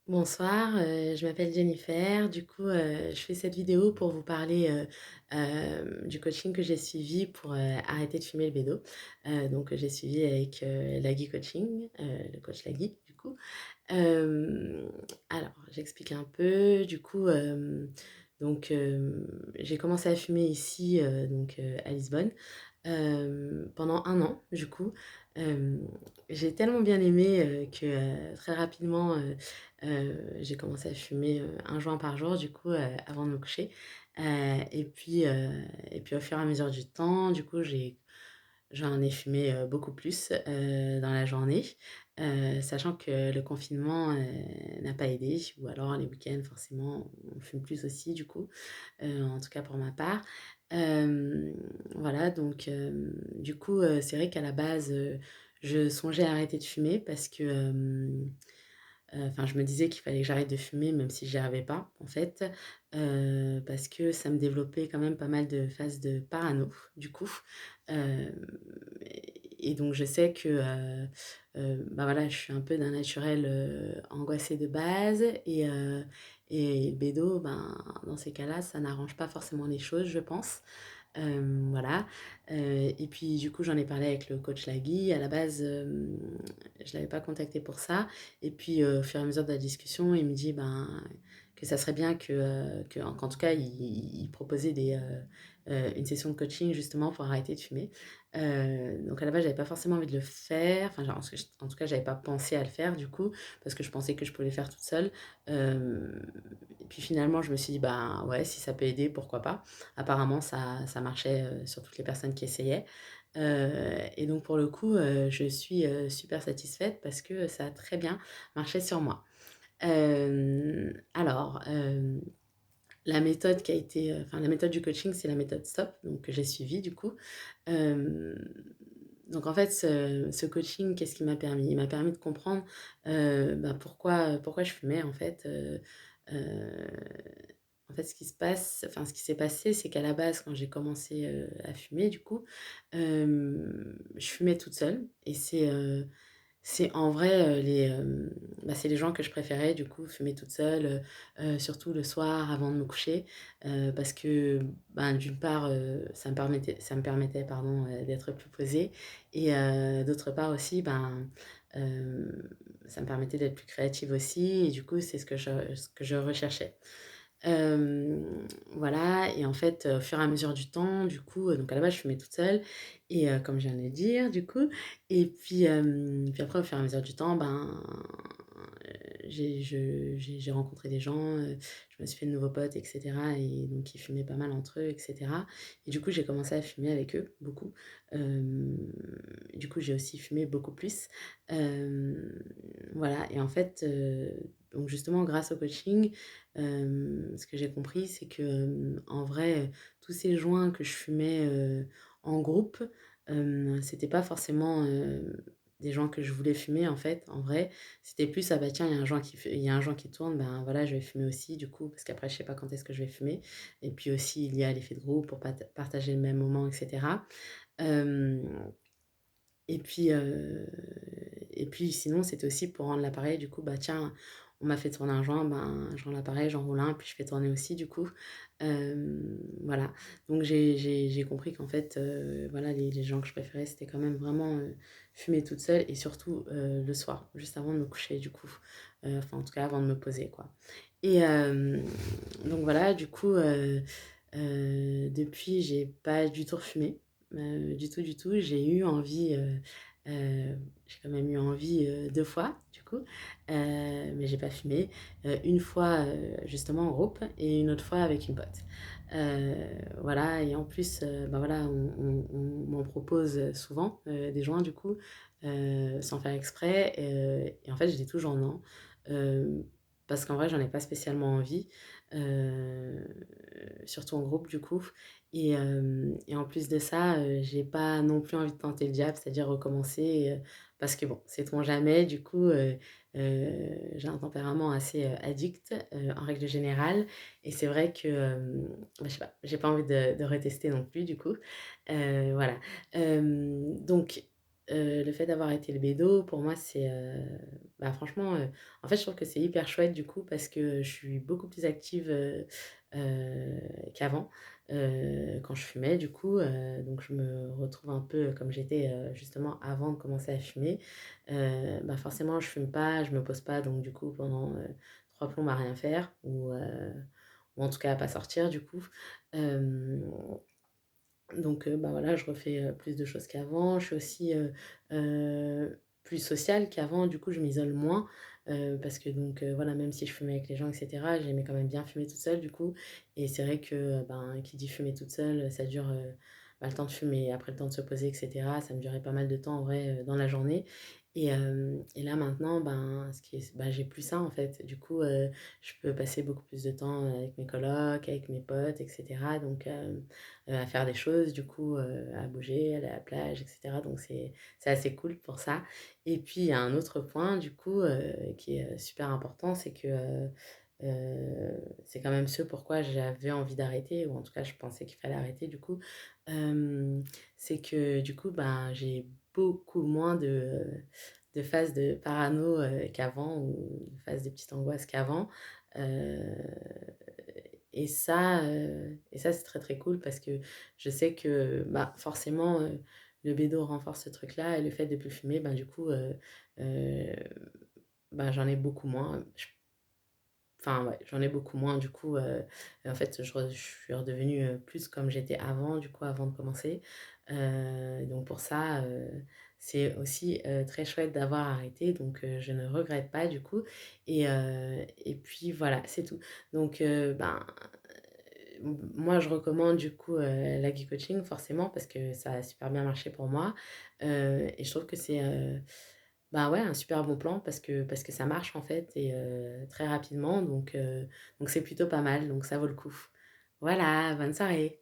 Bonsoir, je m'appelle Jennifer. Du coup, je fais cette vidéo pour vous parler, du coaching que j'ai suivi pour, arrêter de fumer le bédo. J'ai suivi avec, Lagui Coaching, le coach Lagui, du coup. Hem, alors j'explique un peu. Du coup, j'ai commencé à fumer ici, à Lisbonne, pendant 1 an, du coup. Hem, j'ai tellement bien aimé, très rapidement, j'ai commencé à fumer, 1 joint par jour, du coup, avant de me coucher. Heu et puis au fur et à mesure du temps, du coup, j'en ai fumé, beaucoup plus, dans la journée, sachant que le confinement, n'a pas aidé ou alors les week-ends forcément on fume plus aussi du coup, en tout cas pour ma part. Hem, du coup, c'est vrai qu'à la base, je songeais à arrêter de fumer parce que, enfin, je me disais qu'il fallait que j'arrête de fumer même si j'y arrivais pas, en fait, parce que ça me développait quand même pas mal de phases de parano, du coup. Hem et donc je sais que, bah, voilà, je suis un peu d'un naturel, angoissé de base et le bédo, ben, dans ces cas-là, ça n'arrange pas forcément les choses, je pense. Voilà, et puis du coup, j'en ai parlé avec le coach Lagui. À la base, je l'avais pas contacté pour ça et puis, au fur et à mesure de la discussion, il me dit, ben, que ça serait bien qu'en tout cas, il proposait une session de coaching justement pour arrêter de fumer. Donc à la base, j'avais pas forcément envie de le faire, enfin, genre, en tout cas, j'avais pas pensé à le faire du coup, parce que je pensais que je pouvais le faire toute seule. Hem Et puis finalement, je me suis dit: «Ben, ouais, si ça peut aider, pourquoi pas?» Apparemment, ça marchait, sur toutes les personnes qui essayaient. Et donc pour le coup, je suis, super satisfaite parce que ça a très bien marché sur moi. La méthode qui a été, enfin la méthode du coaching, c'est la méthode STOP, donc que j'ai suivie du coup. Hem, donc en fait, ce coaching, qu'est-ce qu'il m'a permis? Il m'a permis de comprendre, pourquoi je fumais en fait, heu en fait, ce qui s'est passé, c'est qu'à la base, quand j'ai commencé, à fumer du coup, je fumais toute seule et c'est en vrai, c'est les gens que je préférais du coup, fumer toute seule, surtout le soir avant de me coucher, parce que, ben, d'une part, ça me permettait pardon, d'être plus posée et d'autre part aussi, hem, ça me permettait d'être plus créative aussi et du coup, c'est ce que je recherchais. Voilà et en fait, au fur et à mesure du temps, du coup, donc à la base, je fumais toute seule et comme je viens de le dire, du coup puis après, au fur et à mesure du temps, j'ai rencontré des gens, je me suis fait de nouveaux potes et cetera et donc ils fumaient pas mal entre eux et cetera et du coup, j'ai commencé à fumer avec eux, beaucoup. Hem, du coup, j'ai aussi fumé beaucoup plus. Hem, voilà et en fait, donc justement grâce au coaching, ce que j'ai compris, c'est que, en vrai, tous ces joints que je fumais, en groupe, c'était pas forcément, des joints que je voulais fumer en fait, en vrai. C'était plus: «Ah bah tiens, il y a un joint qui tourne, ben voilà, je vais fumer aussi du coup», parce qu'après je sais pas quand est-ce que je vais fumer et puis aussi il y a l'effet de groupe pour partager le même moment et cetera. Hem et puis sinon, c'était aussi pour rendre l'appareil du coup, bah, tiens, on m'a fait tourner un joint, ben, je rends l'appareil, j'en roule un, puis je fais tourner aussi du coup. Voilà. Donc j'ai compris qu'en fait, voilà, les gens que je préférais, c'était quand même vraiment, fumer toute seule et surtout, le soir, juste avant de me coucher du coup. Enfin en tout cas avant de me poser quoi. Et donc voilà, du coup, depuis, j'ai pas du tout refumé, du tout, du tout. J'ai quand même eu envie, 2 fois du coup, mais j'ai pas fumé. Une fois, justement en groupe et une autre fois avec une pote. Heu, voilà et en plus, voilà, on m'en propose, souvent, des joints du coup, sans faire exprès, et en fait, je dis toujours non, hem, parce qu'en vrai, j'en ai pas spécialement envie, heu, surtout en groupe du coup et en plus de ça, j'ai pas non plus envie de tenter le diable, c'est-à-dire recommencer, parce que bon, sait-on jamais du coup, j'ai un tempérament assez, addict, en règle générale et c'est vrai que, je sais pas, j'ai pas envie de retester non plus du coup, voilà. Donc le fait d'avoir été le bédo, pour moi, c'est, bah, franchement, en fait, je trouve que c'est hyper chouette du coup parce que je suis beaucoup plus active, qu'avant, quand je fumais du coup, donc je me retrouve un peu comme j'étais, justement avant de commencer à fumer. Bah, forcément, je fume pas, je me pose pas donc du coup pendant, 3 plombs à rien faire ou en tout cas à pas sortir du coup. Hem donc bah, voilà, je refais, plus de choses qu'avant. Je suis aussi, plus sociale qu'avant. Du coup, je m'isole moins, parce que donc voilà, même si je fumais avec les gens et cetera, j'aimais quand même bien fumer toute seule du coup et c'est vrai que, ben, qui dit fumer toute seule, ça dure, bah, le temps de fumer, après le temps de se poser et cetera. Ça me durait pas mal de temps en vrai, dans la journée et là maintenant, ben, ce qui est bah, j'ai plus ça en fait. Du coup, je peux passer beaucoup plus de temps, avec mes colocs, avec mes potes et cetera donc à faire des choses du coup, à bouger, aller à la plage et cetera donc c'est assez cool pour ça et puis il y a un autre point du coup, qui est, super important, c'est que, c'est quand même ce pourquoi j'avais envie d'arrêter ou en tout cas je pensais qu'il fallait arrêter du coup, hem, c'est que du coup, ben, j'ai beaucoup moins de phases de parano, qu'avant ou de phases de petites angoisses qu'avant, heu et ça, c'est très, très cool parce que je sais que, bah, forcément, le bédo renforce ce truc-là et le fait de plus fumer, ben, du coup, heu, bah, j'en ai beaucoup moins. Enfin, ouais, j'en ai beaucoup moins du coup, en fait, je suis redevenue, plus comme j'étais avant, du coup, avant de commencer. Donc pour ça, c'est aussi, très chouette d'avoir arrêté donc je ne regrette pas du coup et puis voilà, c'est tout. Donc ben, moi je recommande du coup, la coaching forcément parce que ça a super bien marché pour moi, et je trouve que c'est, bah, ouais, un super bon plan parce que ça marche en fait et très rapidement donc c'est plutôt pas mal, donc ça vaut le coup. Voilà, bonne soirée.